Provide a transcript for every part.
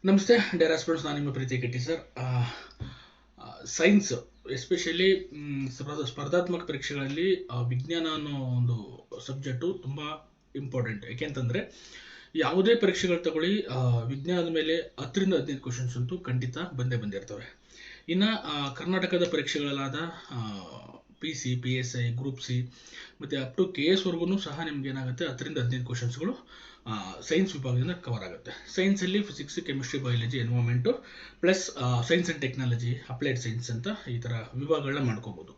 ನಮಸ್ತೆ dear aspirants, ನಾನು ನಿಮ್ಮ ಪ್ರೀತಿ ಕೆಟ್ಟಿ ಸರ್. ಸೈನ್ಸ್ ಎಸ್ಪೆಷಲಿ ಸ್ಪರ್ಧಾತ್ಮಕ ಪರೀಕ್ಷೆಗಳಲ್ಲಿ ವಿಜ್ಞಾನ ಅನ್ನೋ ಒಂದು ಸಬ್ಜೆಕ್ಟು ತುಂಬ ಇಂಪಾರ್ಟೆಂಟ್. ಯಾಕೆಂತಂದರೆ ಯಾವುದೇ ಪರೀಕ್ಷೆಗಳು ತಗೊಳ್ಳಿ, ವಿಜ್ಞಾನದ ಮೇಲೆ 10-15 ಕ್ವಶನ್ಸ್ ಅಂತೂ ಖಂಡಿತ ಬಂದೇ ಬಂದಿರ್ತವೆ. ಇನ್ನು ಕರ್ನಾಟಕದ ಪರೀಕ್ಷೆಗಳಾದ PC, PSI, ಗ್ರೂಪ್ ಸಿ ಮತ್ತು ಅಪ್ ಟು KS ವರ್ಗೂ ಸಹ ನಿಮ್ಗೆ ಏನಾಗುತ್ತೆ 10-15 ಕ್ವಶನ್ಸ್ಗಳು ಸೈನ್ಸ್ ವಿಭಾಗದಿಂದ ಕವರ್ ಆಗುತ್ತೆ. ಸೈನ್ಸಲ್ಲಿ physics, chemistry, biology, environment plus science and technology, applied science ಅಂತ ಈ ಥರ ವಿಭಾಗಗಳನ್ನ ಮಾಡ್ಕೋಬೋದು.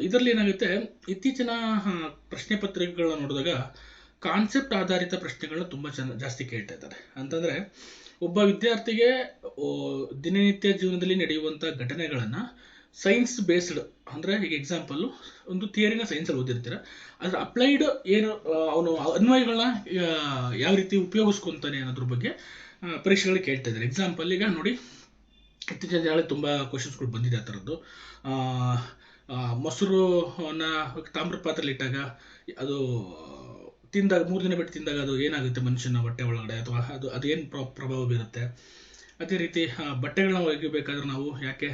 ಇದರಲ್ಲಿ ಏನಾಗುತ್ತೆ, ಇತ್ತೀಚಿನ ಪ್ರಶ್ನೆ ಪತ್ರಿಕೆಗಳನ್ನ ನೋಡಿದಾಗ ಕಾನ್ಸೆಪ್ಟ್ ಆಧಾರಿತ ಪ್ರಶ್ನೆಗಳನ್ನ ತುಂಬ ಜಾಸ್ತಿ ಕೇಳ್ತಾ ಇದ್ದಾರೆ. ಅಂತಂದರೆ ಒಬ್ಬ ವಿದ್ಯಾರ್ಥಿಗೆ ದಿನನಿತ್ಯ ಜೀವನದಲ್ಲಿ ನಡೆಯುವಂಥ ಘಟನೆಗಳನ್ನು ಸೈನ್ಸ್ ಬೇಸ್ಡ್, ಅಂದರೆ ಈಗ ಎಕ್ಸಾಂಪಲ್ಲು ಒಂದು ಥಿಯರಿನ ಸೈನ್ಸಲ್ಲಿ ಓದಿರ್ತೀರ, ಅದರ ಅಪ್ಲೈಡ್ ಏನು ಅವನು ಅನ್ವಯಗಳನ್ನ ಯಾವ ರೀತಿ ಉಪಯೋಗಿಸ್ಕೊತಾನೆ ಅನ್ನೋದ್ರ ಬಗ್ಗೆ ಪರೀಕ್ಷೆಗಳಿಗೆ ಕೇಳ್ತಾ ಇದ್ದಾರೆ. ಎಕ್ಸಾಂಪಲ್ ಈಗ ನೋಡಿ, ಇತ್ತೀಚಿನ ದಿನಗಳಲ್ಲಿ ತುಂಬ ಕ್ವಶನ್ಸ್ಗಳು ಬಂದಿದೆ ಆ ಥರದ್ದು. ಮೊಸರನ್ನ ತಾಮ್ರ ಪಾತ್ರೆಯಲ್ಲಿ ಇಟ್ಟಾಗ ಅದು ತಿಂದಾಗ 3 ದಿನ ಬಿಟ್ಟು ತಿಂದಾಗ ಅದು ಏನಾಗುತ್ತೆ ಮನುಷ್ಯನ ಹೊಟ್ಟೆ ಒಳಗಡೆ, ಅಥವಾ ಅದು ಏನು ಪ್ರಭಾವ ಬೀರುತ್ತೆ. ಅದೇ ರೀತಿ ಬಟ್ಟೆಗಳನ್ನ ಒಗೆಯಬೇಕಾದ್ರೆ ನಾವು ಯಾಕೆ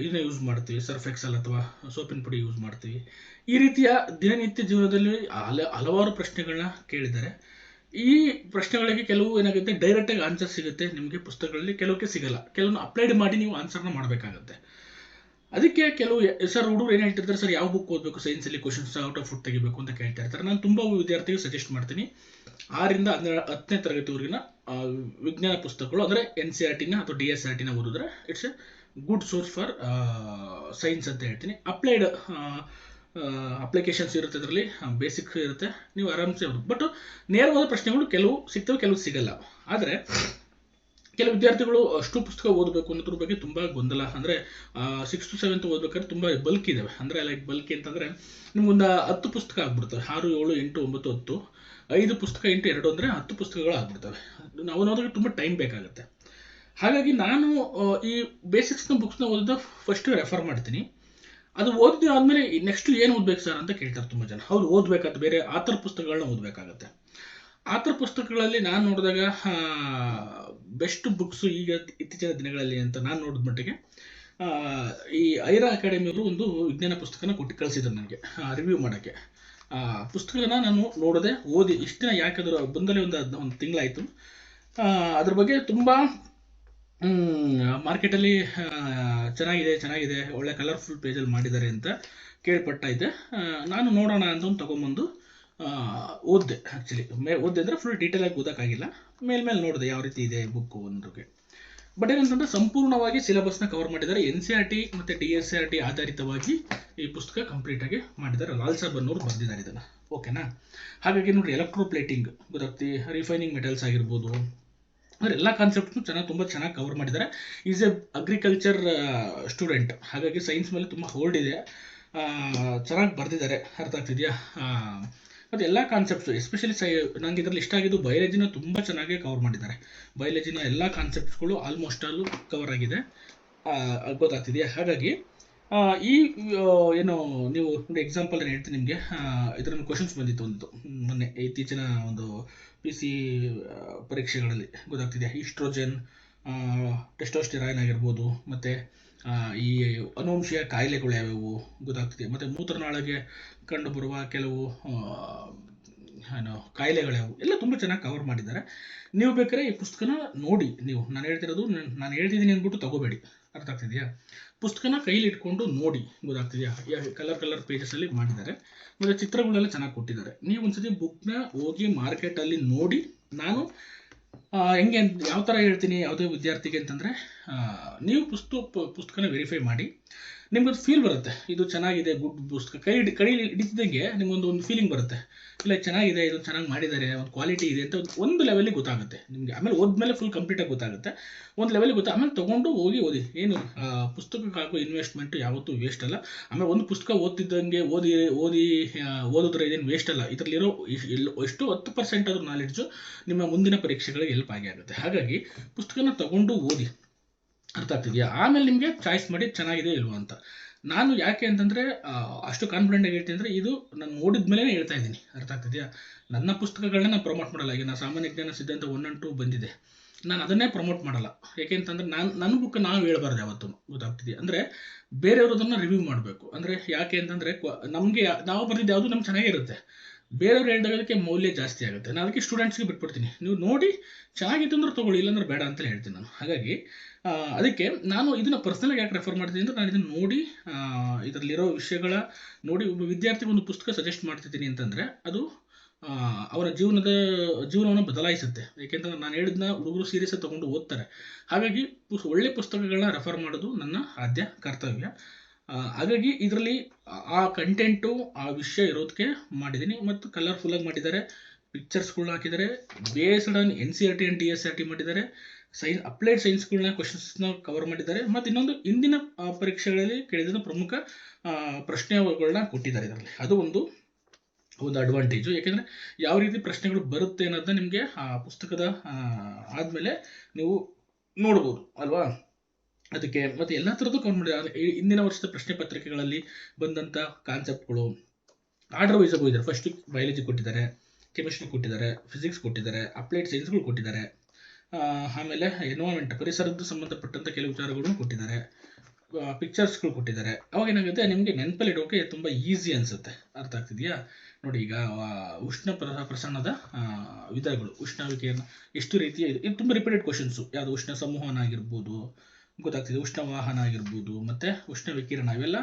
ಇದನ್ನ ಯೂಸ್ ಮಾಡ್ತೀವಿ, ಸರ್ಫ್ ಎಕ್ಸೆಲ್ ಅಥವಾ ಸೋಪಿನ ಪುಡಿ ಯೂಸ್ ಮಾಡ್ತೀವಿ. ಈ ರೀತಿಯ ದಿನನಿತ್ಯ ಜೀವನದಲ್ಲಿ ಹಲವಾರು ಪ್ರಶ್ನೆಗಳನ್ನ ಕೇಳಿದ್ದಾರೆ. ಈ ಪ್ರಶ್ನೆಗಳಿಗೆ ಕೆಲವು ಏನಾಗುತ್ತೆ, ಡೈರೆಕ್ಟಾಗಿ ಆನ್ಸರ್ ಸಿಗುತ್ತೆ ನಿಮಗೆ ಪುಸ್ತಕಗಳಲ್ಲಿ, ಕೆಲವಕ್ಕೆ ಸಿಗಲ್ಲ. ಕೆಲವನ್ನ ಅಪ್ಲೈಡ್ ಮಾಡಿ ನೀವು ಆನ್ಸರ್ನ ಮಾಡಬೇಕಾಗತ್ತೆ. ಅದಕ್ಕೆ ಕೆಲವು ಹುಡುಗರು ಏನು ಹೇಳ್ತಿರ್ತಾರೆ, ಸರ್ ಯಾವ ಬುಕ್ ಓದಬೇಕು ಸೈನ್ಸಲ್ಲಿ ಕ್ವಶನ್ಸ್ ಔಟ್ ಆಫ್ ಫುಟ್ ತೆಗಿಬೇಕು ಅಂತ ಕೇಳ್ತಾ ಇರ್ತಾರೆ. ನಾನು ತುಂಬ ವಿದ್ಯಾರ್ಥಿಗೆ ಸಜೆಸ್ಟ್ ಮಾಡ್ತೀನಿ 6ರಿಂದ 10ನೇ ತರಗತಿವರೆಗಿನ ವಿಜ್ಞಾನ ಪುಸ್ತಕಗಳು, ಅಂದರೆ NCERTನ ಅಥವಾ DSRTನ ಓದಿದ್ರೆ it's A good source for science ಅಂತ ಹೇಳ್ತೀನಿ. ಅಪ್ಲೈಡ್ ಅಪ್ಲಿಕೇಶನ್ಸ್ ಇರುತ್ತೆ, ಅದರಲ್ಲಿ ಬೇಸಿಕ್ ಇರುತ್ತೆ, ನೀವು ಆರಾಮ್ಸೆ ಓದು. ಬಟ್ ನೇರವಾದ ಪ್ರಶ್ನೆಗಳು ಕೆಲವು ಸಿಗ್ತವೆ, ಕೆಲವು ಸಿಗಲ್ಲ. ಆದರೆ ಕೆಲವು ವಿದ್ಯಾರ್ಥಿಗಳು ಅಷ್ಟು ಪುಸ್ತಕ ಓದಬೇಕು ಅನ್ನೋದ್ರ ಬಗ್ಗೆ ತುಂಬ ಗೊಂದಲ. ಅಂದರೆ 6th to 7th ಓದ್ಬೇಕಾದ್ರೆ ತುಂಬ ಬಲ್ಕ್ ಇದ್ದಾವೆ. ಅಂದರೆ ಲೈಕ್ ಬಲ್ಕಿ ಅಂತಂದರೆ ನಿಮ್ಗೊಂದು 10 ಪುಸ್ತಕ ಆಗ್ಬಿಡ್ತವೆ. 6, 7, 8, 9, 10, 5 ಪುಸ್ತಕ ಇಂಟು 2 ಅಂದರೆ 10 ಪುಸ್ತಕಗಳು ಆಗ್ಬಿಡ್ತವೆ. ನಾವು ಓದೋದಕ್ಕೆ ತುಂಬ ಟೈಮ್ ಬೇಕಾಗುತ್ತೆ. ಹಾಗಾಗಿ ನಾನು ಈ ಬೇಸಿಕ್ಸ್ನ ಬುಕ್ಸ್ನ ಓದಿದ ಫಸ್ಟ್ ರೆಫರ್ ಮಾಡ್ತೀನಿ. ಅದು ಓದಿದ ಆದಮೇಲೆ ನೆಕ್ಸ್ಟ್ ಏನು ಓದ್ಬೇಕು ಸರ್ ಅಂತ ಕೇಳ್ತಾರೆ ತುಂಬ ಜನ. ಹೌದು, ಓದಬೇಕಾದ ಬೇರೆ ಆಥರ್ ಪುಸ್ತಕಗಳನ್ನ ಓದಬೇಕಾಗತ್ತೆ. ಆಥರ್ ಪುಸ್ತಕಗಳಲ್ಲಿ ನಾನು ನೋಡಿದಾಗ ಬೆಸ್ಟ್ ಬುಕ್ಸು ಈಗ ಇತ್ತೀಚಿನ ದಿನಗಳಲ್ಲಿ ಅಂತ ನಾನು ನೋಡಿದ ಮಟ್ಟಿಗೆ ಈ ಐರಾ ಅಕಾಡೆಮಿಯವರು ಒಂದು ವಿಜ್ಞಾನ ಪುಸ್ತಕನ ಕೊಟ್ಟು ಕಳಿಸಿದ್ರು ನನಗೆ ರಿವ್ಯೂ ಮಾಡೋಕ್ಕೆ. ಪುಸ್ತಕನ ನಾನು ನೋಡದೆ ಓದಿ ಇಷ್ಟು ದಿನ, ಯಾಕಾದರೂ ಬಂದಲೇ ಒಂದು ತಿಂಗಳಾಯಿತು. ಅದ್ರ ಬಗ್ಗೆ ತುಂಬ ಮಾರ್ಕೆಟಲ್ಲಿ ಚೆನ್ನಾಗಿದೆ, ಒಳ್ಳೆ ಕಲರ್ಫುಲ್ ಪೇಜಲ್ಲಿ ಮಾಡಿದ್ದಾರೆ ಅಂತ ಕೇಳ್ಪಟ್ಟೈತೆ. ನಾನು ನೋಡೋಣ ಅಂತ ಒಂದು ತೊಗೊಂಬಂದು ಓದಿದೆ. ಆ್ಯಕ್ಚುಲಿ ಓದಿದೆ ಅಂದರೆ ಫುಲ್ ಡೀಟೇಲಾಗಿ ಓದೋಕ್ಕಾಗಿಲ್ಲ, ಮೇಲ್ಮೇಲೆ ನೋಡಿದೆ ಯಾವ ರೀತಿ ಇದೆ ಬುಕ್ಕು ಒಂದಕ್ಕೆ. ಬಟ್ ಏನಂತಂದರೆ ಸಂಪೂರ್ಣವಾಗಿ ಸಿಲೆಬಸ್ನ ಕವರ್ ಮಾಡಿದ್ದಾರೆ. NCERT ಮತ್ತು DSRT ಆಧಾರಿತವಾಗಿ ಈ ಪುಸ್ತಕ ಕಂಪ್ಲೀಟಾಗಿ ಮಾಡಿದ್ದಾರೆ. ಲಾಲ್ ಸಾಬ್ ಅನ್ನೋರು ಬರೆದಿದ್ದಾರೆ ಇದನ್ನು. ಓಕೆನಾ? ಹಾಗಾಗಿ ನೋಡಿ, ಎಲೆಕ್ಟ್ರೋಪ್ಲೇಟಿಂಗ್ ಗೊತ್ತಾಗ್ತಿ, ರಿಫೈನಿಂಗ್ ಮೆಟಲ್ಸ್ ಆಗಿರ್ಬೋದು, ಅಂದರೆ ಎಲ್ಲ ಕಾನ್ಸೆಪ್ಟ್ನು ತುಂಬ ಚೆನ್ನಾಗಿ ಕವರ್ ಮಾಡಿದ್ದಾರೆ. ಈಸ್ ಎ ಅಗ್ರಿಕಲ್ಚರ್ ಸ್ಟೂಡೆಂಟ್, ಹಾಗಾಗಿ ಸೈನ್ಸ್ ಮೇಲೆ ತುಂಬ ಹೋಲ್ಡ್ ಇದೆ. ಚೆನ್ನಾಗಿ ಬರೆದಿದ್ದಾರೆ, ಅರ್ಥ ಆಗ್ತಿದೆಯಾ? ಮತ್ತು ಎಲ್ಲ ಕಾನ್ಸೆಪ್ಟ್ಸು ಎಸ್ಪೆಷಲಿ ನನಗೆ ಇದರಲ್ಲಿ ಇಷ್ಟ ಆಗಿದ್ದು ಬಯಾಲಜಿನ ತುಂಬ ಚೆನ್ನಾಗಿ ಕವರ್ ಮಾಡಿದ್ದಾರೆ. ಬಯಾಲಜಿನ ಎಲ್ಲ ಕಾನ್ಸೆಪ್ಟ್ಸ್ಗಳು ಆಲ್ಮೋಸ್ಟ್ ಆಲ್ ಕವರ್ ಆಗಿದೆ, ಗೊತ್ತಾಗ್ತಿದೆಯಾ? ಹಾಗಾಗಿ ಈ ಏನು ನೀವು ನೋಡಿ, ಎಕ್ಸಾಂಪಲ್ ನಾನು ಹೇಳ್ತೀನಿ ನಿಮಗೆ. ಇದರಲ್ಲಿ ಕ್ವಶನ್ಸ್ ಬಂದಿತ್ತು ಒಂದು ಮೊನ್ನೆ ಇತ್ತೀಚಿನ ಒಂದು PC ಪರೀಕ್ಷೆಗಳಲ್ಲಿ, ಗೊತ್ತಾಗ್ತಿದೆಯಾ? ಈಸ್ಟ್ರೋಜನ್, ಟೆಸ್ಟೋಸ್ಟೆರಾನ್ ಆಗಿರ್ಬೋದು, ಮತ್ತು ಈ ಅನುವಂಶೀಯ ಕಾಯಿಲೆಗಳು ಯಾವ್ಯಾವು ಗೊತ್ತಾಗ್ತಿದೆ, ಮತ್ತು ಮೂತ್ರನಾಳಗೆ ಕಂಡುಬರುವ ಕೆಲವು ಕಾಯಿಲೆಗಳ್ಯಾವು ಎಲ್ಲ ತುಂಬ ಚೆನ್ನಾಗಿ ಕವರ್ ಮಾಡಿದ್ದಾರೆ. ನೀವು ಬೇಕಾದ್ರೆ ಈ ಪುಸ್ತಕನ ನೋಡಿ. ನಾನು ಹೇಳ್ತಿದ್ದೀನಿ ಅಂದ್ಬಿಟ್ಟು ತಗೋಬೇಡಿ, ಅರ್ಥ ಆಗ್ತಿದೆಯಾ? ಪುಸ್ತಕನ ಕೈಲಿ ಇಟ್ಕೊಂಡು ನೋಡಿ, ಗೊತ್ತಾಗ್ತಿದೆಯಾ? ಕಲರ್ ಪೇಜಸಲ್ಲಿ ಮಾಡಿದ್ದಾರೆ, ಮತ್ತು ಚಿತ್ರಗಳೆಲ್ಲ ಚೆನ್ನಾಗಿ ಕೊಟ್ಟಿದ್ದಾರೆ. ನೀವು ಒಂದ್ಸತಿ ಬುಕ್ನ ಹೋಗಿ ಮಾರ್ಕೆಟಲ್ಲಿ ನೋಡಿ. ನಾನು ಹೆಂಗೆ ಯಾವ ಥರ ಹೇಳ್ತೀನಿ ಯಾವುದೇ ವಿದ್ಯಾರ್ಥಿಗೆ ಅಂತಂದರೆ, ನೀವು ಪುಸ್ತಕನ ವೆರಿಫೈ ಮಾಡಿ, ನಿಮ್ಗೊಂದು ಫೀಲ್ ಬರುತ್ತೆ, ಇದು ಚೆನ್ನಾಗಿದೆ, ಗುಡ್ ಪುಸ್ತಕ. ಕೈಲಿ ಹಿಡಿತಿದ್ದಂಗೆ ನಿಮ್ಗೊಂದು ಫೀಲಿಂಗ್ ಬರುತ್ತೆ, ಇಲ್ಲ ಚೆನ್ನಾಗಿದೆ, ಇದು ಚೆನ್ನಾಗಿ ಮಾಡಿದ್ದಾರೆ, ಒಂದು ಕ್ವಾಲಿಟಿ ಇದೆ ಅಂತ ಒಂದು ಲೆವೆಲಿಗೆ ಗೊತ್ತಾಗುತ್ತೆ ನಿಮಗೆ. ಆಮೇಲೆ ಓದ್ಮೇಲೆ ಫುಲ್ ಕಂಪ್ಲೀಟಾಗಿ ಗೊತ್ತಾಗುತ್ತೆ, ಒಂದು ಲೆವೆಲಿಗೆ ಆಮೇಲೆ ತೊಗೊಂಡು ಹೋಗಿ ಓದಿ. ಏನು ಪುಸ್ತಕಕ್ಕೆ ಹಾಕೋ ಇನ್ವೆಸ್ಟ್ಮೆಂಟು ಯಾವತ್ತೂ ವೇಸ್ಟ್ ಅಲ್ಲ. ಆಮೇಲೆ ಒಂದು ಪುಸ್ತಕ ಓದ್ತಿದ್ದಂಗೆ ಓದಿದ್ರೆ ಇದೇನು ವೇಸ್ಟ್ ಅಲ್ಲ. ಇದರಲ್ಲಿರೋ ಎಷ್ಟು 10% ಆದರೂ ನಾಲೆಡ್ಜು ನಿಮ್ಮ ಮುಂದಿನ ಪರೀಕ್ಷೆಗಳಿಗೆ ಹೆಲ್ಪ್ ಆಗುತ್ತೆ. ಹಾಗಾಗಿ ಪುಸ್ತಕನ ತಗೊಂಡು ಓದಿ, ಅರ್ಥ ಆಗ್ತಿದೆಯಾ? ಆಮೇಲೆ ನಿಮಗೆ ಚಾಯ್ಸ್ ಮಾಡಿ ಚೆನ್ನಾಗಿದೆ ಇಲ್ವಾ ಅಂತ. ನಾನು ಯಾಕೆ ಅಂತಂದರೆ ಅಷ್ಟು ಕಾನ್ಫಿಡೆಂಟಾಗಿ ಹೇಳ್ತೀನಿ ಅಂದರೆ ಇದು ನಾನು ನೋಡಿದ ಮೇಲೆ ಹೇಳ್ತಾ ಇದ್ದೀನಿ, ಅರ್ಥ ಆಗ್ತಿದೆಯಾ. ನನ್ನ ಪುಸ್ತಕಗಳನ್ನ ನಾನು ಪ್ರಮೋಟ್ ಮಾಡಲ್ಲ. ಈಗ ನಾನು ಸಾಮಾನ್ಯ ಜ್ಞಾನ ಸಿದ್ಧಾಂತ 1 and 2 ಬಂದಿದೆ, ನಾನು ಅದನ್ನೇ ಪ್ರಮೋಟ್ ಮಾಡಲ್ಲ. ಯಾಕೆ ಅಂತಂದರೆ ನನ್ನ ಬುಕ್ ನಾವು ಹೇಳ್ಬಾರ್ದು ಯಾವತ್ತೂ, ಗೊತ್ತಾಗ್ತಿದೆಯಾ. ಅಂದರೆ ಬೇರೆಯವರು ಅದನ್ನು ರಿವ್ಯೂ ಮಾಡಬೇಕು. ಅಂದರೆ ಯಾಕೆ ಅಂತಂದರೆ ನಮಗೆ ನಾವು ಬರೆದಿದ್ದು ಯಾವುದು ನಮ್ಗೆ ಚೆನ್ನಾಗಿರುತ್ತೆ, ಬೇರೆಯವ್ರು ಹೇಳಿದಾಗ ಅದಕ್ಕೆ ಮೌಲ್ಯ ಜಾಸ್ತಿ ಆಗುತ್ತೆ. ನಾನು ಅದಕ್ಕೆ ಸ್ಟೂಡೆಂಟ್ಸ್ಗೆ ಬಿಟ್ಬಿಡ್ತೀನಿ, ನೀವು ನೋಡಿ ಚೆನ್ನಾಗಿತ್ತು ಅಂದ್ರೆ ತೊಗೊಳ್ಳಿ, ಇಲ್ಲಾಂದ್ರೆ ಬೇಡ ಅಂತ ಹೇಳ್ತೀನಿ ನಾನು. ಹಾಗಾಗಿ ಅದಕ್ಕೆ ನಾನು ಇದನ್ನು ಪರ್ಸನಲಾಗಿ ಯಾಕೆ ರೆಫರ್ ಮಾಡ್ತೀನಿ ಅಂದರೆ, ನಾನು ಇದನ್ನು ನೋಡಿ ಇದರಲ್ಲಿರೋ ವಿಷಯಗಳ ನೋಡಿ ಒಬ್ಬ ವಿದ್ಯಾರ್ಥಿಗೆ ಒಂದು ಪುಸ್ತಕ ಸಜೆಸ್ಟ್ ಮಾಡ್ತಿದ್ದೀನಿ ಅಂತಂದರೆ ಅದು ಅವರ ಜೀವನವನ್ನು ಬದಲಾಯಿಸುತ್ತೆ. ಏಕೆಂತಂದ್ರೆ ನಾನು ಹೇಳಿದ್ನ ಹುಡುಗರು ಸೀರಿಯಸ್ ತೊಗೊಂಡು ಓದ್ತಾರೆ. ಹಾಗಾಗಿ ಒಳ್ಳೆ ಪುಸ್ತಕಗಳನ್ನ ರೆಫರ್ ಮಾಡೋದು ನನ್ನ ಆದ್ಯ ಕರ್ತವ್ಯ. ಹಾಗಾಗಿ ಇದರಲ್ಲಿ ಆ ಕಂಟೆಂಟು ಆ ವಿಷಯ ಇರೋದಕ್ಕೆ ಮಾಡಿದ್ದೀನಿ. ಮತ್ತು ಕಲರ್ಫುಲ್ಲಾಗಿ ಮಾಡಿದ್ದಾರೆ, ಪಿಕ್ಚರ್ಸ್ಗಳನ್ನ ಹಾಕಿದ್ದಾರೆ, based on NCERT and TSRT ಮಾಡಿದ್ದಾರೆ, ಅಪ್ಲೈಡ್ ಸೈನ್ಸ್ಗಳನ್ನ ಕ್ವಶನ್ಸ್ನ ಕವರ್ ಮಾಡಿದ್ದಾರೆ. ಮತ್ತು ಇನ್ನೊಂದು ಇಂದಿನ ಪರೀಕ್ಷೆಗಳಲ್ಲಿ ಕೇಳಿದ ಪ್ರಮುಖ ಪ್ರಶ್ನೆಗಳನ್ನ ಕೊಟ್ಟಿದ್ದಾರೆ ಇದರಲ್ಲಿ. ಅದು ಒಂದು ಅಡ್ವಾಂಟೇಜು. ಯಾಕೆಂದರೆ ಯಾವ ರೀತಿ ಪ್ರಶ್ನೆಗಳು ಬರುತ್ತೆ ಅನ್ನೋದನ್ನ ನಿಮಗೆ ಆ ಪುಸ್ತಕದ ಆದಮೇಲೆ ನೀವು ನೋಡ್ಬೋದು ಅಲ್ವಾ. ಅದಕ್ಕೆ ಮತ್ತು ಎಲ್ಲ ಥರದ್ದು ಕವರ್ ಮಾಡಿದ್ದಾರೆ. ಇಂದಿನ ವರ್ಷದ ಪ್ರಶ್ನೆ ಪತ್ರಿಕೆಗಳಲ್ಲಿ ಬಂದಂಥ ಕಾನ್ಸೆಪ್ಟ್ಗಳು ಆರ್ಡರ್ ವೈಸ್ ಆಗಿ ಹೋಗಿದ್ದಾರೆ. ಫಸ್ಟ್ ಬಯಾಲಜಿ ಕೊಟ್ಟಿದ್ದಾರೆ, ಕೆಮಿಸ್ಟ್ರಿ ಕೊಟ್ಟಿದ್ದಾರೆ, ಫಿಸಿಕ್ಸ್ ಕೊಟ್ಟಿದ್ದಾರೆ, ಅಪ್ಲೈಡ್ ಸೈನ್ಸ್ಗಳು ಕೊಟ್ಟಿದ್ದಾರೆ, ಆಮೇಲೆ ಎನ್ವೈರನ್ಮೆಂಟ್ ಪರಿಸರದ ಸಂಬಂಧಪಟ್ಟಂಥ ಕೆಲವು ವಿಚಾರಗಳನ್ನು ಕೊಟ್ಟಿದ್ದಾರೆ, ಪಿಕ್ಚರ್ಸ್ಗಳು ಕೊಟ್ಟಿದ್ದಾರೆ. ಅವಾಗ ಏನಾಗುತ್ತೆ, ನಿಮಗೆ ನೆನಪಲ್ಲಿ ಇಡೋಕೆ ತುಂಬ ಈಸಿ ಅನಿಸುತ್ತೆ. ಅರ್ಥ ಆಗ್ತಿದೆಯಾ. ನೋಡಿ, ಈಗ ಉಷ್ಣ ಪ್ರಸರಣದ ವಿಧಗಳು, ಉಷ್ಣಾವಿಕೆಯನ್ನು ಎಷ್ಟು ರೀತಿಯ ಇದು ತುಂಬ ರಿಪೀಟೆಡ್ ಕ್ವಶನ್ಸು. ಯಾವುದು ಉಷ್ಣ ಸಂವಹನ ಆಗಿರ್ಬೋದು, ಗೊತ್ತಾಗ್ತಿದೆ, ಉಷ್ಣವಾಹನ ಆಗಿರ್ಬೋದು, ಮತ್ತು ಉಷ್ಣ ವಿಕಿರಣ, ಇವೆಲ್ಲ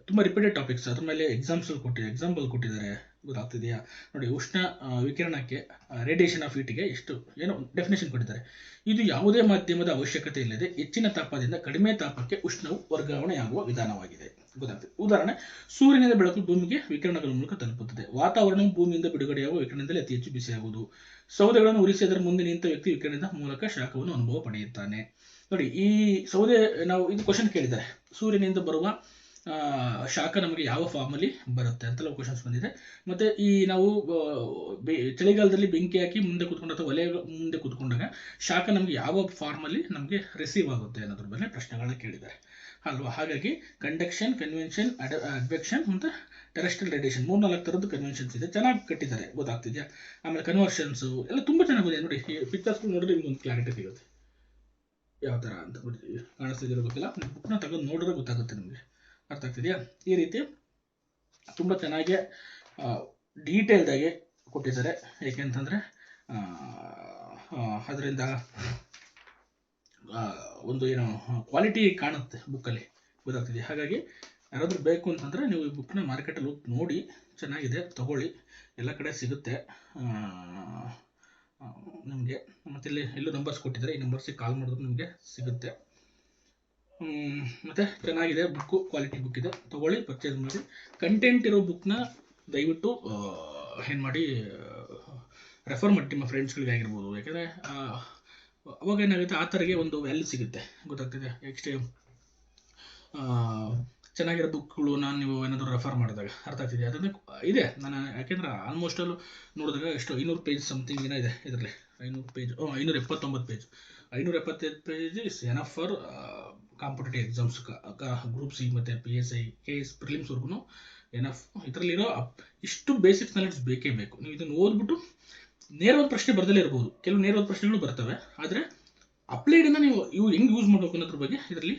ತುಂಬ ರಿಪೀಟೆಡ್ ಟಾಪಿಕ್ಸ್. ಅದ್ರ ಮೇಲೆ ಎಕ್ಸಾಂಪಲ್ ಕೊಟ್ಟಿದ್ದಾರೆ, ಗೊತ್ತಾಗ್ತಿದೆಯಾ. ನೋಡಿ, ಉಷ್ಣ ವಿಕಿರಣಕ್ಕೆ ರೇಡಿಯೇಷನ್ ಆಫ್ ಹೀಟಿಗೆ ಏನೋ ಡೆಫಿನೇಷನ್ ಕೊಟ್ಟಿದ್ದಾರೆ. ಇದು ಯಾವುದೇ ಮಾಧ್ಯಮದ ಅವಶ್ಯಕತೆ ಇಲ್ಲದೆ ಹೆಚ್ಚಿನ ತಾಪದಿಂದ ಕಡಿಮೆ ತಾಪಕ್ಕೆ ಉಷ್ಣವು ವರ್ಗಾವಣೆಯಾಗುವ ವಿಧಾನವಾಗಿದೆ, ಗೊತ್ತಾಗ್ತದೆ. ಉದಾಹರಣೆ, ಸೂರ್ಯನಿಂದ ಬೆಳಕು ಭೂಮಿಗೆ ವಿಕಿರಣಗಳ ಮೂಲಕ ತಲುಪುತ್ತದೆ. ವಾತಾವರಣವು ಭೂಮಿಯಿಂದ ಬಿಡುಗಡೆಯಾಗುವ ವಿಕಿರಣದಿಂದಲೇ ಅತಿ ಹೆಚ್ಚು ಬಿಸಿಯಾಗುವುದು. ಸೌದೆಗಳನ್ನು ಉರಿಸಿ ಅದರ ಮುಂದೆ ನಿಂತ ವ್ಯಕ್ತಿ ವಿಕಿರಣದ ಮೂಲಕ ಶಾಖವನ್ನು ಅನುಭವ ಪಡೆಯುತ್ತಾನೆ. ನೋಡಿ, ಈ ಸೌದೆ ನಾವು ಇದು ಕ್ವಶನ್ ಕೇಳಿದ್ದಾರೆ, ಸೂರ್ಯನಿಂದ ಬರುವ ಶಾಖ ನಮಗೆ ಯಾವ ಫಾರ್ಮಲ್ಲಿ ಬರುತ್ತೆ ಅಂತೆಲ್ಲ ಕ್ವಶನ್ಸ್ ಬಂದಿದೆ. ಮತ್ತು ಈ ನಾವು ಚಳಿಗಾಲದಲ್ಲಿ ಬೆಂಕಿ ಹಾಕಿ ಮುಂದೆ ಕೂತ್ಕೊಂಡು ಅಥವಾ ಒಲೆ ಮುಂದೆ ಕೂತ್ಕೊಂಡಾಗ ಶಾಖ ನಮಗೆ ಯಾವ ಫಾರ್ಮಲ್ಲಿ ನಮಗೆ ರಿಸೀವ್ ಆಗುತ್ತೆ ಅನ್ನೋದ್ರ ಮೇಲೆ ಪ್ರಶ್ನೆಗಳನ್ನ ಕೇಳಿದ್ದಾರೆ ಅಲ್ವಾ. ಹಾಗಾಗಿ ಕಂಡಕ್ಷನ್, ಕನ್ವೆನ್ಷನ್, ಅಡ್ವೆಕ್ಷನ್ ಮತ್ತು ಟೆರೆಸ್ಟ್ರಿಯಲ್ ರೇಡಿಯೇಷನ್ 3-4 ಥರದ್ದು ಕನ್ವೆನ್ಷನ್ಸ್ ಇದೆ, ಚೆನ್ನಾಗಿ ಕಟ್ಟಿದ್ದಾರೆ, ಗೊತ್ತಾಗ್ತಿದೆಯಾ. ಆಮೇಲೆ ಕನ್ವರ್ಷನ್ಸು ಎಲ್ಲ ತುಂಬ ಚೆನ್ನಾಗಿದೆ. ನೋಡಿ, ಈ ಪಿಕ್ಚರ್ಸ್ಗಳು ನೋಡಿದ್ರೆ ನಿಮ್ಗೆ ಒಂದು ಕ್ಲಾರಿಟಿ ಸಿಗುತ್ತೆ ಯಾವ ಥರ ಅಂತ. ಕಾಣಿಸ್ತಿದ್ದೀರೋ ಗೊತ್ತಿಲ್ಲ, ಬುಕ್ನ ತಗೊಂಡು ನೋಡಿದ್ರೆ ಗೊತ್ತಾಗುತ್ತೆ ನಿಮಗೆ, ಅರ್ಥ ಆಗ್ತಿದೆಯಾ. ಈ ರೀತಿ ತುಂಬ ಚೆನ್ನಾಗಿ ಡೀಟೇಲ್ದಾಗಿ ಕೊಟ್ಟಿದ್ದಾರೆ. ಏಕೆಂತಂದರೆ ಅದರಿಂದ ಒಂದು ಏನೋ ಕ್ವಾಲಿಟಿ ಕಾಣುತ್ತೆ ಬುಕ್ಕಲ್ಲಿ, ಗೊತ್ತಾಗ್ತಿದೆ. ಹಾಗಾಗಿ ಯಾರಾದರೂ ಬೇಕು ಅಂತಂದರೆ ನೀವು ಈ ಬುಕ್ನ ಮಾರ್ಕೆಟಲ್ಲಿ ಹೋಗಿ ನೋಡಿ, ಚೆನ್ನಾಗಿದೆ, ತಗೊಳ್ಳಿ, ಎಲ್ಲ ಕಡೆ ಸಿಗುತ್ತೆ ನಿಮಗೆ. ಮತ್ತು ಎಲ್ಲೂ ನಂಬರ್ಸ್ ಕೊಟ್ಟಿದ್ದಾರೆ, ಈ ನಂಬರ್ಸಿಗೆ ಕಾಲ್ ಮಾಡಿದ್ರು ನಿಮಗೆ ಸಿಗುತ್ತೆ. ಮತ್ತು ಚೆನ್ನಾಗಿದೆ ಬುಕ್ಕು, ಕ್ವಾಲಿಟಿ ಬುಕ್ ಇದೆ, ತೊಗೊಳ್ಳಿ, ಪರ್ಚೇಸ್ ಮಾಡಿ. ಕಂಟೆಂಟ್ ಇರೋ ಬುಕ್ನ ದಯವಿಟ್ಟು ಏನು ಮಾಡಿ ರೆಫರ್ ಮಾಡಿ ನಿಮ್ಮ ಫ್ರೆಂಡ್ಸ್ಗಳಿಗೆ ಆಗಿರ್ಬೋದು. ಯಾಕೆಂದರೆ ಅವಾಗ ಏನಾಗುತ್ತೆ, ಆ ಥರಗೆ ಒಂದು ವ್ಯಾಲ್ಯೂ ಸಿಗುತ್ತೆ, ಗೊತ್ತಾಗ್ತಿದೆ. ನೆಕ್ಸ್ಟ್ ಚೆನ್ನಾಗಿರೋ ಬುಕ್ಗಳು ನೀವು ಏನಾದರೂ ರೆಫರ್ ಮಾಡಿದಾಗ ಅರ್ಥ ಆಗ್ತಿದೆ. ಅದನ್ನು ಇದೆ ನಾನು, ಯಾಕೆಂದರೆ ಆಲ್ಮೋಸ್ಟಲ್ಲೂ ನೋಡಿದಾಗ ಎಷ್ಟು 500 ಪೇಜ್ ಸಮಥಿಂಗ್ ಏನೋ ಇದೆ ಇದರಲ್ಲಿ. 500 page 579 page 575 page is enough for competitive exams, group C ಮತ್ತು PSI KS ಪ್ರಿಲಿಮ್ಸ್ವರೆಗೂ ಎನಫ್. ಇದರಲ್ಲಿರೋ ಇಷ್ಟು ಬೇಸಿಕ್ಸ್ ನಾಲೆಡ್ಜ್ ಬೇಕೇ ಬೇಕು. ನೀವು ಇದನ್ನು ಓದ್ಬಿಟ್ಟು ನೇರವಾದ ಪ್ರಶ್ನೆ ಬರದಲ್ಲೇ ಇರ್ಬೋದು, ಕೆಲವು ನೇರವಾದ ಪ್ರಶ್ನೆಗಳು ಬರ್ತವೆ, ಆದರೆ ಅಪ್ಲೈಡನ್ನು ನೀವು ಹೆಂಗೆ ಯೂಸ್ ಮಾಡಬೇಕು ಅನ್ನೋದ್ರ ಬಗ್ಗೆ ಇದರಲ್ಲಿ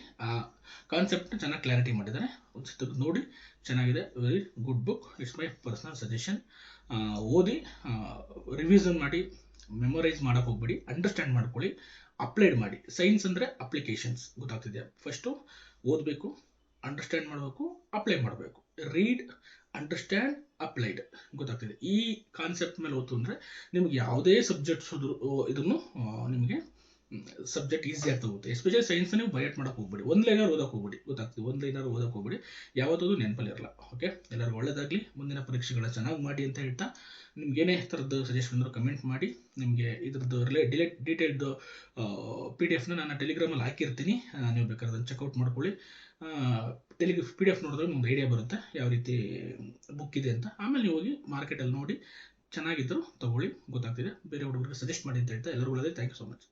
ಕಾನ್ಸೆಪ್ಟ್ ಚೆನ್ನಾಗಿ ಕ್ಲಾರಿಟಿ ಮಾಡಿದ್ದಾರೆ. ಒಂದು ಸತಿ ನೋಡಿ, ಚೆನ್ನಾಗಿದೆ, very good book, it's my personal suggestion. ಓದಿ, ರಿವಿಷನ್ ಮಾಡಿ, ಮೆಮೊರೈಸ್ ಮಾಡೋಕೆ ಹೋಗ್ಬೇಡಿ, ಅಂಡರ್ಸ್ಟ್ಯಾಂಡ್ ಮಾಡ್ಕೊಳ್ಳಿ, ಅಪ್ಲೈಡ್ ಮಾಡಿ. ಸೈನ್ಸ್ ಅಂದರೆ ಅಪ್ಲಿಕೇಶನ್ಸ್, ಗೊತ್ತಾಗ್ತಿದೆಯಾ. ಫಸ್ಟು ಓದಬೇಕು, ಅಂಡರ್ಸ್ಟ್ಯಾಂಡ್ ಮಾಡಬೇಕು, ಅಪ್ಲೈ ಮಾಡಬೇಕು. ರೀಡ್, ಅಂಡರ್ಸ್ಟ್ಯಾಂಡ್, ಅಪ್ಲೈಡ್, ಗೊತ್ತಾಗ್ತಿದೆ. ಈ ಕಾನ್ಸೆಪ್ಟ್ ಮೇಲೆ ಓದ್ತು ಅಂದರೆ ನಿಮ್ಗೆ ಯಾವುದೇ ಸಬ್ಜೆಕ್ಟ್ಸ್ ಇದನ್ನು ನಿಮಗೆ ಸಬ್ಜೆಕ್ಟ್ ಈಸಿ ಆಗ್ತಾ ಹೋಗುತ್ತೆ. ಎಸ್ಪೆಷಲಿ ಸೈನ್ಸ್ ನೀವು ಬೈಟ್ ಮಾಡೋಕೆ ಹೋಗ್ಬೇಡಿ, ಒಂದು ಲೈನರ್ ಓದೋಕೆ ಹೋಗ್ಬೇಡಿ, ಗೊತ್ತಾಗ್ತದೆ. ಒಂದು ಲೈನರ್ ಓದೋಕೆ ಹೋಗ್ಬೇಡಿ, ಯಾವತ್ತೂ ನೆನಪಲ್ಲಿರಲ್ಲ. ಓಕೆ, ಎಲ್ಲರಿಗೂ ಒಳ್ಳೆಯದಾಗಲಿ, ಮುಂದಿನ ಪರೀಕ್ಷೆಗಳ ಚೆನ್ನಾಗಿ ಮಾಡಿ ಅಂತ ಹೇಳ್ತಾ, ನಿಮ್ಗೆ ಏನೇ ಥರದ್ದು ಸಜೆಷನ್ ಬಂದರೂ ಕಮೆಂಟ್ ಮಾಡಿ. ನಿಮಗೆ ಇದ್ರದ್ದು ಡೀಟೇಲ್ದು PDF ನಾನು ಟೆಲಿಗ್ರಾಮಲ್ಲಿ ಹಾಕಿರ್ತೀನಿ, ನೀವು ಬೇಕಾದ್ರೆ ಅದನ್ನು ಚೆಕ್ಔಟ್ ಮಾಡ್ಕೊಳ್ಳಿ. PDF ನೋಡಿದ್ರೆ ಒಂದು ಐಡಿಯಾ ಬರುತ್ತೆ ಯಾವ ರೀತಿ ಬುಕ್ ಇದೆ ಅಂತ. ಆಮೇಲೆ ನೀವು ಹೋಗಿ ಮಾರ್ಕೆಟಲ್ಲಿ ನೋಡಿ, ಚೆನ್ನಾಗಿದ್ದರೂ ತೊಗೊಳ್ಳಿ, ಗೊತ್ತಾಗ್ತಿದೆ. ಬೇರೆ ಹುಡುಗರಿಗೆ ಸಜೆಸ್ಟ್ ಮಾಡಿ ಅಂತ ಹೇಳ್ತಾ ಎಲ್ಲರಿಗೂ ಒಳ್ಳೆಯದೇ. Thank you so much.